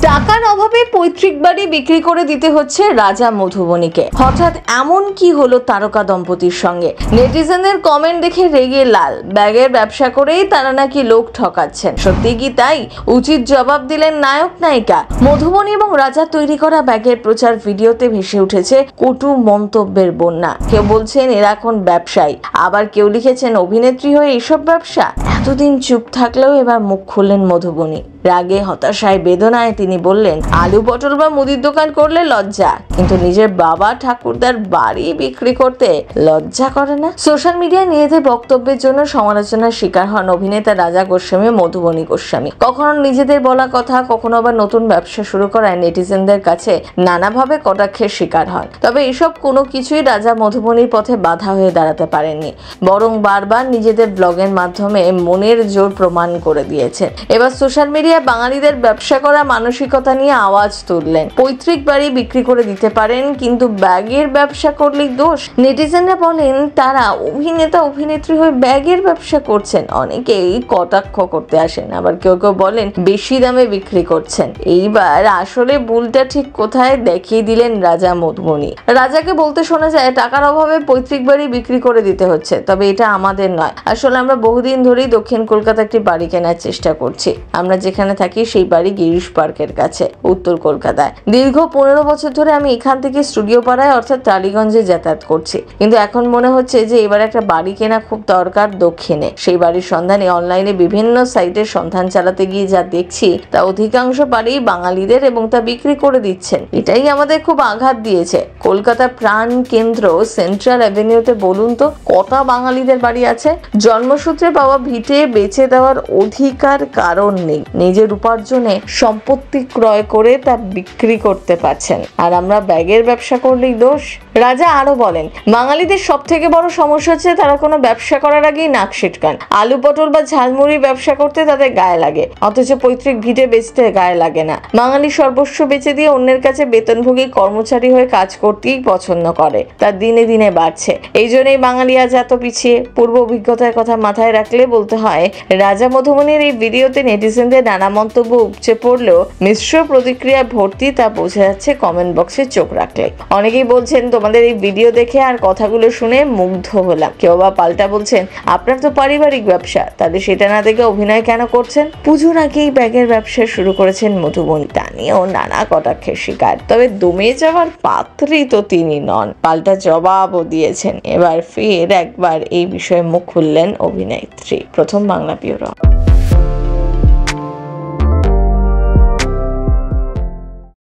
টাকার অভাবে পৈতৃক বাড়ি বিক্রি করে দিতে হচ্ছে রাজা মধুবনীকে। হঠাৎ এমন কি হলো তারকা দম্পতির সঙ্গে? নেটিজেনদের কমেন্ট দেখে রেগে লাল। ব্যাগের ব্যবসা করেই তারা নাকি লোক ঠকাচ্ছেন। সত্যি কি তাই? উচিত জবাব দিলেন নায়ক নায়িকা। মধুবনী এবং রাজা তৈরি করা ব্যাগের প্রচার ভিডিওতে ভেসে উঠেছে কটু মন্তব্যের বন্যা। কেউ বলছেন এরা এখন ব্যবসায়ী, আবার কেউ লিখেছেন অভিনেত্রী হয়ে এসব ব্যবসা। এতদিন চুপ থাকলেও এবার মুখ খুললেন মধুবনী। রাগে, হতাশায়, বেদনায় তিনি বললেন, আলু পটল বা মুদির দোকান করলে লজ্জা, কিন্তু নিজের বাবা ঠাকুরদার বাড়ি বিক্রি করতে লজ্জা করে না। সোশ্যাল মিডিয়ায় নিজেদের বক্তব্যের জন্য সমালোচনার শিকার হন অভিনেতা রাজা গোস্বামী, মধুবনী গোস্বামী। কখনো নিজেদের বলা কথা, কখনো আবার নতুন ব্যবসা শুরু করায় নেটিজেনদের কাছে নানাভাবে কটাক্ষের শিকার হন। তবে এসব কোনো কিছুই রাজা মধুবনীর পথে বাধা হয়ে দাঁড়াতে পারেননি, বরং বারবার নিজেদের ব্লগের মাধ্যমে মনের জোর প্রমাণ করে দিয়েছেন। এবার সোশ্যাল মিডিয়া বাঙালিদের ব্যবসা করা মানসিকতা নিয়ে আওয়াজ তুললেন। পৈতৃক বাড়ি বিক্রি করে দিতে পারেন, কিন্তু ব্যাগের ব্যবসা করলেই দোষ। নেটিজেনরা বলেন তারা অভিনেতা অভিনেত্রী হয়ে ব্যাগের ব্যবসা করছেন। অনেকেই কটাক্ষ করতে আসেন, আবার কেউ কেউ বলেন বেশি দামে বিক্রি করছেন। এইবার আসলে ভুলটা ঠিক কোথায় দেখিয়ে দিলেন রাজা মধুবনী। রাজাকে বলতে শোনা যায় টাকার অভাবে পৈতৃক বাড়ি বিক্রি করে দিতে হচ্ছে, তবে এটা আমাদের নয়। আসলে আমরা বহুদিন ধরেই দক্ষিণ কলকাতা একটি বাড়ি কেনার চেষ্টা করছি। আমরা যেখানে থাকি সেই বাড়ি গিরিশ পার্কের কাছে, উত্তর কলকাতায়। দীর্ঘ 15 বছর ধরে আমি এখান থেকে স্টুডিও পাড়ায় অর্থাৎ টালিগঞ্জে যাতায়াত করছি, কিন্তু এখন মনে হচ্ছে যে এবার একটা বাড়ি কেনা খুব দরকার দক্ষিণে। সেই বাড়ির সন্ধানে অনলাইনে বিভিন্ন সাইটের সন্ধান চালাতে গিয়ে যা দেখছি তা অধিকাংশ বাড়ি বাঙালিদের, এবং তা বিক্রি করে দিচ্ছেন। এটাই আমাদের খুব আঘাত দিয়েছে। কলকাতা প্রাণ কেন্দ্র সেন্ট্রাল অ্যাভিনিউতে বলুন তো কটা বাঙালিদের বাড়ি আছে? জন্মসূত্রে পাওয়া ভিটে বেচে দেওয়ার অধিকার কারণ নেই। নিজের উপার্জনে সম্পত্তি ক্রয় করে তা বিক্রি করতে পারছেন, আর আমরা ব্যাগের ব্যবসা করলেই দোষ। রাজা আরো বলেন, বাঙালিদের সব থেকে বড় সমস্যা হচ্ছে তারা কোনো ব্যবসা করার আগেই নাক সিটকান। আলু পটল বা ঝালমুড়ি ব্যবসা করতে তাদের গায়ে লাগে, অথচ পৈতৃক ভিটে বেচতে গায়ে লাগে না। বাঙালি সর্বস্ব বেচে দিয়ে অন্যের কাছে বেতনভোগী কর্মচারী হয়ে কাজ করতেই পছন্দ করে, তা দিনে দিনে বাড়ছে। এই জন্যই বাঙালি আজ এত পিছিয়ে। পূর্ব অভিজ্ঞতার কথা মাথায় রাখলে বলতে হয়, রাজা মধুবনীর এই ভিডিওতে নেটিজেনদের নানা মন্তব্য উপচে পড়লেও মিশ্র প্রতিক্রিয়া ভর্তি, তা বোঝা যাচ্ছে কমেন্ট বক্সে চোখ রাখলে। অনেকেই বলছেন তোমাদের এই ভিডিও দেখে আর কথাগুলো শুনে মুগ্ধ হলাম। কেউ বা পাল্টা বলছেন আপনার তো পারিবারিক ব্যবসা, তাহলে সেটা না দেখে অভিনয় কেন করছেন? পুজোর আগেই ব্যাগের ব্যবসা শুরু করেছেন মধুবনী, তা নিয়েও নানা কটাক্ষের শিকার। তবে দমে যাওয়ার পাত্রী তো তিনি নন, পাল্টা জবাবও দিয়েছেন। এবার ফের একবার এই বিষয়ে মুখ খুললেন অভিনেত্রী। প্রথম বাংলা ব্যুরো।